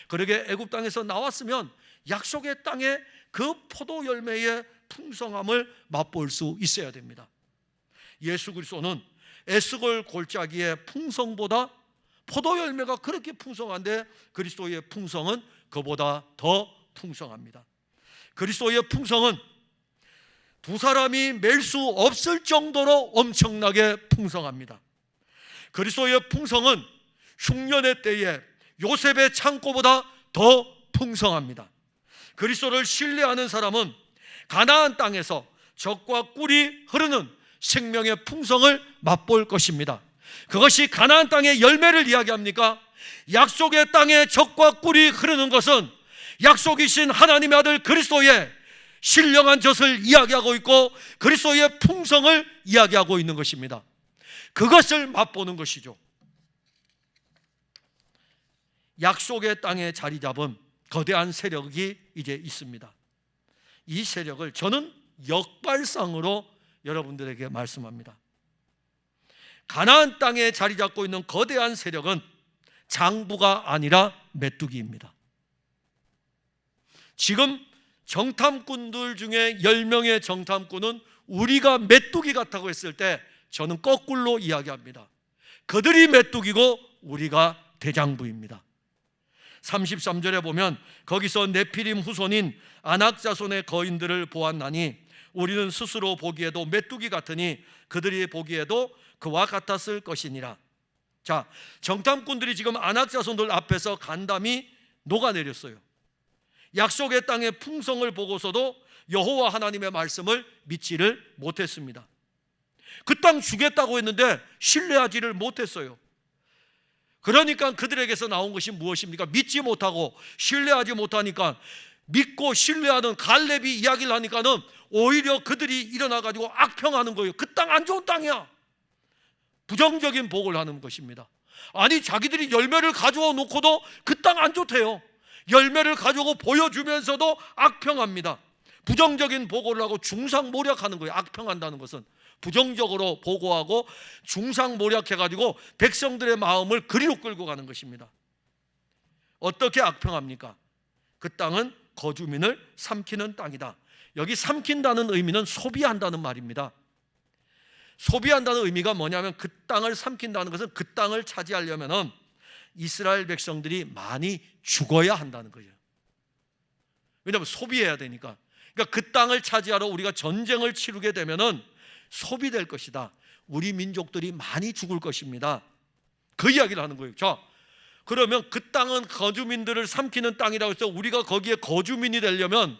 그러게 애굽 땅에서 나왔으면 약속의 땅에 그 포도 열매의 풍성함을 맛볼 수 있어야 됩니다. 예수 그리스도는 에스골 골짜기의 풍성보다 포도 열매가 그렇게 풍성한데 그리스도의 풍성은 그보다 더 풍성합니다. 그리스도의 풍성은 두 사람이 맬 수 없을 정도로 엄청나게 풍성합니다. 그리스도의 풍성은 흉년의 때에 요셉의 창고보다 더 풍성합니다. 그리스도를 신뢰하는 사람은 가나안 땅에서 젖과 꿀이 흐르는 생명의 풍성을 맛볼 것입니다. 그것이 가나안 땅의 열매를 이야기합니까? 약속의 땅에 젖과 꿀이 흐르는 것은 약속이신 하나님의 아들 그리스도의 신령한 젖을 이야기하고 있고 그리스도의 풍성을 이야기하고 있는 것입니다. 그것을 맛보는 것이죠. 약속의 땅에 자리 잡은 거대한 세력이 이제 있습니다. 이 세력을 저는 역발상으로 여러분들에게 말씀합니다. 가나안 땅에 자리 잡고 있는 거대한 세력은 장부가 아니라 메뚜기입니다. 지금 정탐꾼들 중에 10명의 정탐꾼은 우리가 메뚜기 같다고 했을 때 저는 거꾸로 이야기합니다. 그들이 메뚜기고 우리가 대장부입니다. 33절에 보면 거기서 네피림 후손인 아낙 자손의 거인들을 보았나니 우리는 스스로 보기에도 메뚜기 같으니 그들이 보기에도 그와 같았을 것이니라. 자, 정탐꾼들이 지금 아낙 자손들 앞에서 간담이 녹아내렸어요. 약속의 땅의 풍성을 보고서도 여호와 하나님의 말씀을 믿지를 못했습니다. 그 땅 주겠다고 했는데 신뢰하지를 못했어요. 그러니까 그들에게서 나온 것이 무엇입니까? 믿지 못하고 신뢰하지 못하니까 믿고 신뢰하는 갈렙이 이야기를 하니까는 오히려 그들이 일어나가지고 악평하는 거예요. 그 땅 안 좋은 땅이야. 부정적인 복을 하는 것입니다. 아니 자기들이 열매를 가져와 놓고도 그 땅 안 좋대요. 열매를 가지고 보여주면서도 악평합니다. 부정적인 보고를 하고 중상모략하는 거예요. 악평한다는 것은 부정적으로 보고하고 중상모략해가지고 백성들의 마음을 그리로 끌고 가는 것입니다. 어떻게 악평합니까? 그 땅은 거주민을 삼키는 땅이다. 여기 삼킨다는 의미는 소비한다는 말입니다. 소비한다는 의미가 뭐냐면 그 땅을 삼킨다는 것은 그 땅을 차지하려면 이스라엘 백성들이 많이 죽어야 한다는 거예요. 왜냐하면 소비해야 되니까. 그러니까 그 땅을 차지하러 우리가 전쟁을 치르게 되면은 소비될 것이다. 우리 민족들이 많이 죽을 것입니다. 그 이야기를 하는 거예요. 자, 그러면 그 땅은 거주민들을 삼키는 땅이라고 해서 우리가 거기에 거주민이 되려면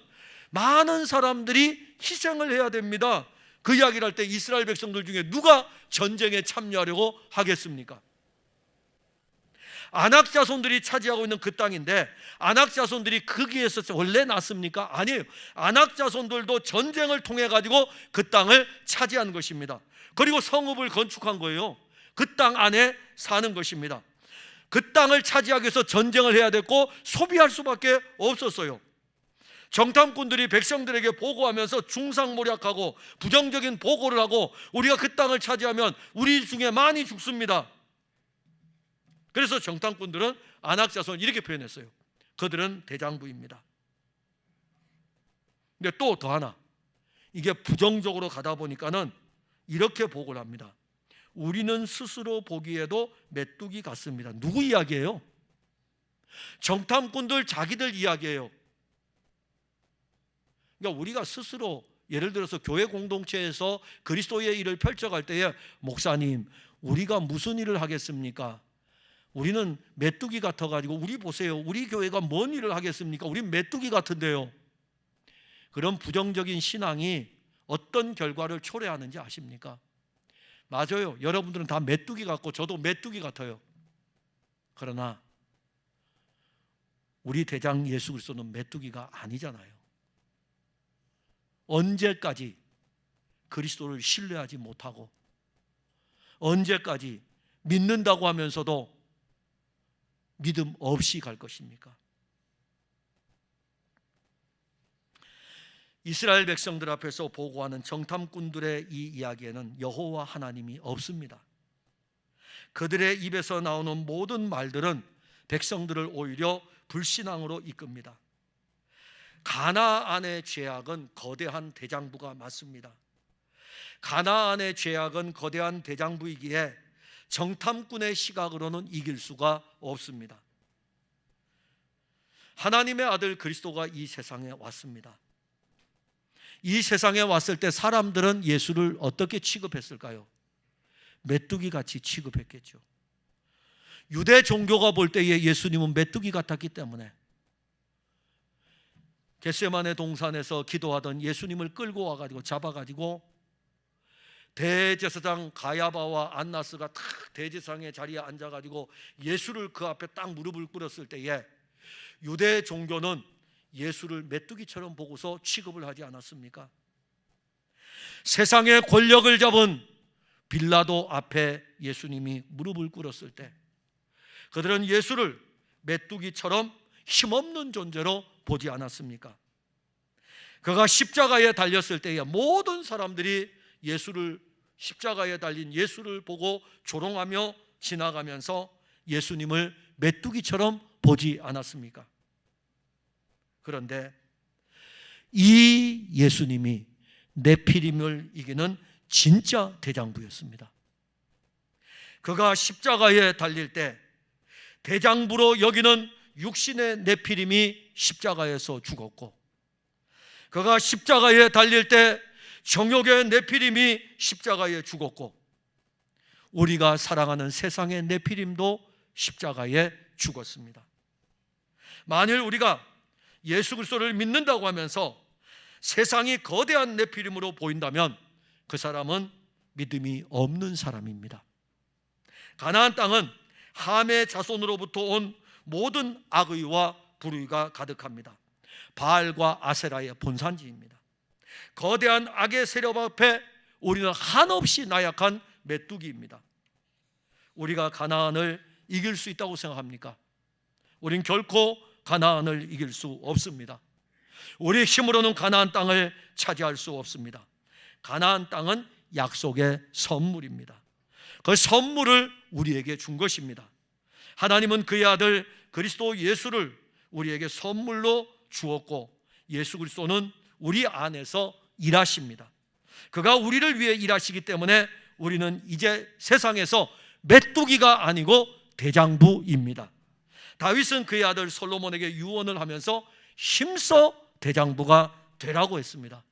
많은 사람들이 희생을 해야 됩니다. 그 이야기를 할 때 이스라엘 백성들 중에 누가 전쟁에 참여하려고 하겠습니까? 아낙 자손들이 차지하고 있는 그 땅인데 아낙 자손들이 거기에서 원래 났습니까? 아니에요. 아낙 자손들도 전쟁을 통해 가지고 그 땅을 차지한 것입니다. 그리고 성읍을 건축한 거예요. 그 땅 안에 사는 것입니다. 그 땅을 차지하기 위해서 전쟁을 해야 됐고 소비할 수밖에 없었어요. 정탐꾼들이 백성들에게 보고하면서 중상모략하고 부정적인 보고를 하고 우리가 그 땅을 차지하면 우리 중에 많이 죽습니다. 그래서 정탐꾼들은 아낙 자손 이렇게 표현했어요. 그들은 대장부입니다. 근데 또 더 하나, 이게 부정적으로 가다 보니까는 이렇게 보고를 합니다. 우리는 스스로 보기에도 메뚜기 같습니다. 누구 이야기예요? 정탐꾼들 자기들 이야기예요. 그러니까 우리가 스스로 예를 들어서 교회 공동체에서 그리스도의 일을 펼쳐갈 때에 목사님, 우리가 무슨 일을 하겠습니까? 우리는 메뚜기 같아가지고 우리 보세요. 우리 교회가 뭔 일을 하겠습니까? 우린 메뚜기 같은데요. 그런 부정적인 신앙이 어떤 결과를 초래하는지 아십니까? 맞아요. 여러분들은 다 메뚜기 같고 저도 메뚜기 같아요. 그러나 우리 대장 예수 그리스도는 메뚜기가 아니잖아요. 언제까지 그리스도를 신뢰하지 못하고 언제까지 믿는다고 하면서도 믿음 없이 갈 것입니까? 이스라엘 백성들 앞에서 보고하는 정탐꾼들의 이 이야기에는 여호와 하나님이 없습니다. 그들의 입에서 나오는 모든 말들은 백성들을 오히려 불신앙으로 이끕니다. 가나안의 죄악은 거대한 대장부가 맞습니다. 가나안의 죄악은 거대한 대장부이기에 정탐꾼의 시각으로는 이길 수가 없습니다. 하나님의 아들 그리스도가 이 세상에 왔습니다. 이 세상에 왔을 때 사람들은 예수를 어떻게 취급했을까요? 메뚜기 같이 취급했겠죠. 유대 종교가 볼 때에 예수님은 메뚜기 같았기 때문에 겟세마네 동산에서 기도하던 예수님을 끌고 와가지고 잡아가지고 대제사장 가야바와 안나스가 탁 대제사장의 자리에 앉아가지고 예수를 그 앞에 딱 무릎을 꿇었을 때에 유대 종교는 예수를 메뚜기처럼 보고서 취급을 하지 않았습니까? 세상의 권력을 잡은 빌라도 앞에 예수님이 무릎을 꿇었을 때 그들은 예수를 메뚜기처럼 힘없는 존재로 보지 않았습니까? 그가 십자가에 달렸을 때에 모든 사람들이 예수를, 십자가에 달린 예수를 보고 조롱하며 지나가면서 예수님을 메뚜기처럼 보지 않았습니까? 그런데 이 예수님이 네피림을 이기는 진짜 대장부였습니다. 그가 십자가에 달릴 때 대장부로 여기는 육신의 네피림이 십자가에서 죽었고, 그가 십자가에 달릴 때 정욕의 네피림이 십자가에 죽었고, 우리가 사랑하는 세상의 네피림도 십자가에 죽었습니다. 만일 우리가 예수 그리스도를 믿는다고 하면서 세상이 거대한 네피림으로 보인다면 그 사람은 믿음이 없는 사람입니다. 가나안 땅은 함의 자손으로부터 온 모든 악의와 불의가 가득합니다. 바알과 아세라의 본산지입니다. 거대한 악의 세력 앞에 우리는 한없이 나약한 메뚜기입니다. 우리가 가나안을 이길 수 있다고 생각합니까? 우린 결코 가나안을 이길 수 없습니다. 우리의 힘으로는 가나안 땅을 차지할 수 없습니다. 가나안 땅은 약속의 선물입니다. 그 선물을 우리에게 준 것입니다. 하나님은 그의 아들 그리스도 예수를 우리에게 선물로 주었고, 예수 그리스도는 우리 안에서 일하십니다. 그가 우리를 위해 일하시기 때문에 우리는 이제 세상에서 메뚜기가 아니고 대장부입니다. 다윗은 그의 아들 솔로몬에게 유언을 하면서 힘써 대장부가 되라고 했습니다.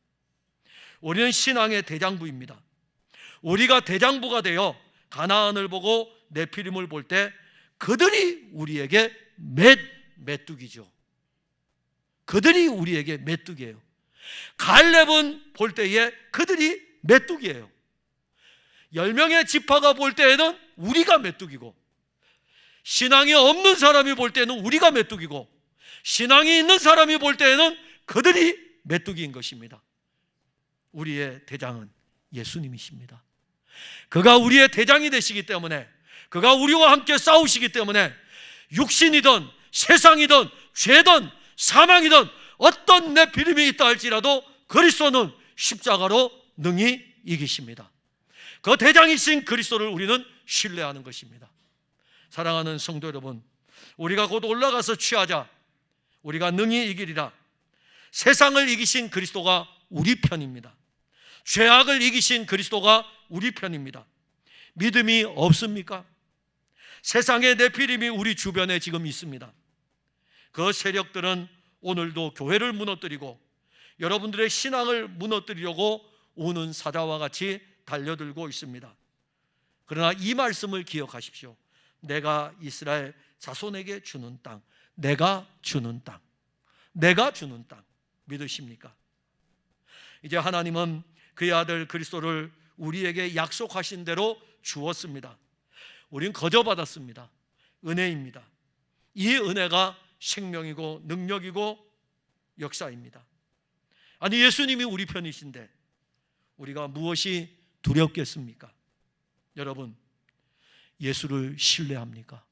우리는 신앙의 대장부입니다. 우리가 대장부가 되어 가나안을 보고 네피림을 볼 때 그들이 우리에게 메뚜기죠. 그들이 우리에게 메뚜기예요. 갈렙은 볼 때에 그들이 메뚜기예요. 10명의 지파가 볼 때에는 우리가 메뚜기고, 신앙이 없는 사람이 볼 때는 우리가 메뚜기고, 신앙이 있는 사람이 볼 때에는 그들이 메뚜기인 것입니다. 우리의 대장은 예수님이십니다. 그가 우리의 대장이 되시기 때문에, 그가 우리와 함께 싸우시기 때문에 육신이든 세상이든 죄든 사망이든 어떤 네피림이 있다 할지라도 그리스도는 십자가로 능히 이기십니다. 그 대장이신 그리스도를 우리는 신뢰하는 것입니다. 사랑하는 성도 여러분, 우리가 곧 올라가서 취하자. 우리가 능히 이기리라. 세상을 이기신 그리스도가 우리 편입니다. 죄악을 이기신 그리스도가 우리 편입니다. 믿음이 없습니까? 세상의 네피림이 우리 주변에 지금 있습니다. 그 세력들은 오늘도 교회를 무너뜨리고 여러분들의 신앙을 무너뜨리려고 우는 사자와 같이 달려들고 있습니다. 그러나 이 말씀을 기억하십시오. 내가 이스라엘 자손에게 주는 땅, 내가 주는 땅, 내가 주는 땅, 믿으십니까? 이제 하나님은 그의 아들 그리스도를 우리에게 약속하신 대로 주었습니다. 우린 거저받았습니다. 은혜입니다. 이 은혜가 생명이고 능력이고 역사입니다. 아니, 예수님이 우리 편이신데 우리가 무엇이 두렵겠습니까? 여러분, 예수를 신뢰합니까?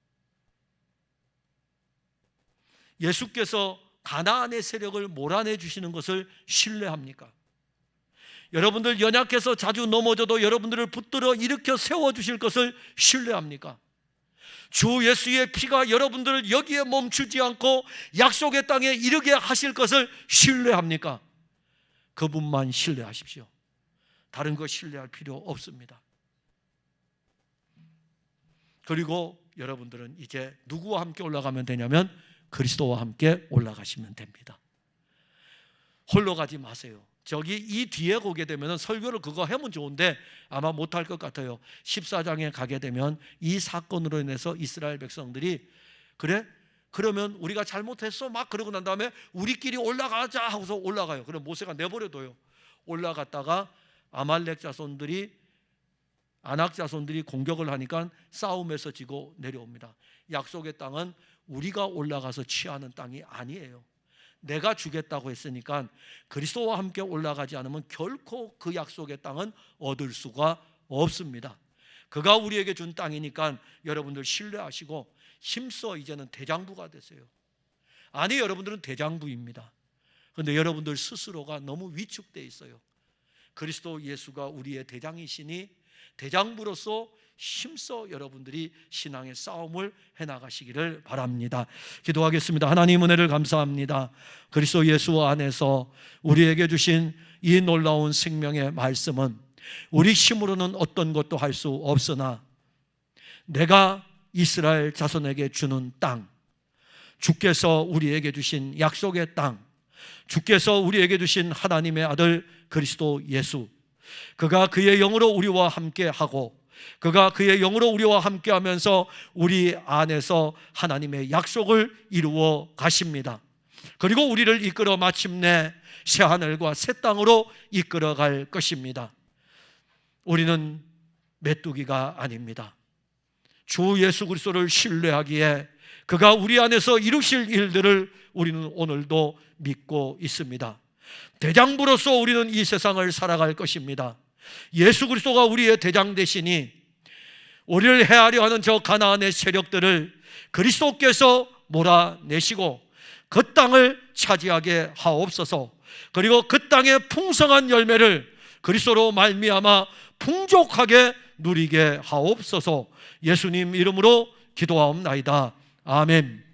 예수께서 가나안의 세력을 몰아내 주시는 것을 신뢰합니까? 여러분들 연약해서 자주 넘어져도 여러분들을 붙들어 일으켜 세워주실 것을 신뢰합니까? 주 예수의 피가 여러분들을 여기에 멈추지 않고 약속의 땅에 이르게 하실 것을 신뢰합니까? 그분만 신뢰하십시오. 다른 거 신뢰할 필요 없습니다. 그리고 여러분들은 이제 누구와 함께 올라가면 되냐면 그리스도와 함께 올라가시면 됩니다. 홀로 가지 마세요. 저기 이 뒤에 오게 되면 설교를 그거 하면 좋은데 아마 못할 것 같아요. 14장에 가게 되면 이 사건으로 인해서 이스라엘 백성들이 그래? 그러면 우리가 잘못했어? 막 그러고 난 다음에 우리끼리 올라가자 하고서 올라가요. 그럼 모세가 내버려둬요. 올라갔다가 아말렉 자손들이 아낙 자손들이 공격을 하니까 싸움에서 지고 내려옵니다. 약속의 땅은 우리가 올라가서 취하는 땅이 아니에요. 내가 주겠다고 했으니까 그리스도와 함께 올라가지 않으면 결코 그 약속의 땅은 얻을 수가 없습니다. 그가 우리에게 준 땅이니까 여러분들 신뢰하시고 힘써 이제는 대장부가 되세요. 아니, 여러분들은 대장부입니다. 그런데 여러분들 스스로가 너무 위축되어 있어요. 그리스도 예수가 우리의 대장이시니 대장부로서 힘써 여러분들이 신앙의 싸움을 해나가시기를 바랍니다. 기도하겠습니다. 하나님 은혜를 감사합니다. 그리스도 예수 안에서 우리에게 주신 이 놀라운 생명의 말씀은 우리 힘으로는 어떤 것도 할 수 없으나 내가 이스라엘 자손에게 주는 땅, 주께서 우리에게 주신 약속의 땅, 주께서 우리에게 주신 하나님의 아들 그리스도 예수, 그가 그의 영으로 우리와 함께하고 그가 그의 영으로 우리와 함께하면서 우리 안에서 하나님의 약속을 이루어 가십니다. 그리고 우리를 이끌어 마침내 새하늘과 새 땅으로 이끌어 갈 것입니다. 우리는 메뚜기가 아닙니다. 주 예수 그리스도를 신뢰하기에 그가 우리 안에서 이루실 일들을 우리는 오늘도 믿고 있습니다. 대장부로서 우리는 이 세상을 살아갈 것입니다. 예수 그리스도가 우리의 대장 되시니 우리를 해하려 하는 저 가나안의 세력들을 그리스도께서 몰아내시고 그 땅을 차지하게 하옵소서. 그리고 그 땅의 풍성한 열매를 그리스도로 말미암아 풍족하게 누리게 하옵소서. 예수님 이름으로 기도하옵나이다. 아멘.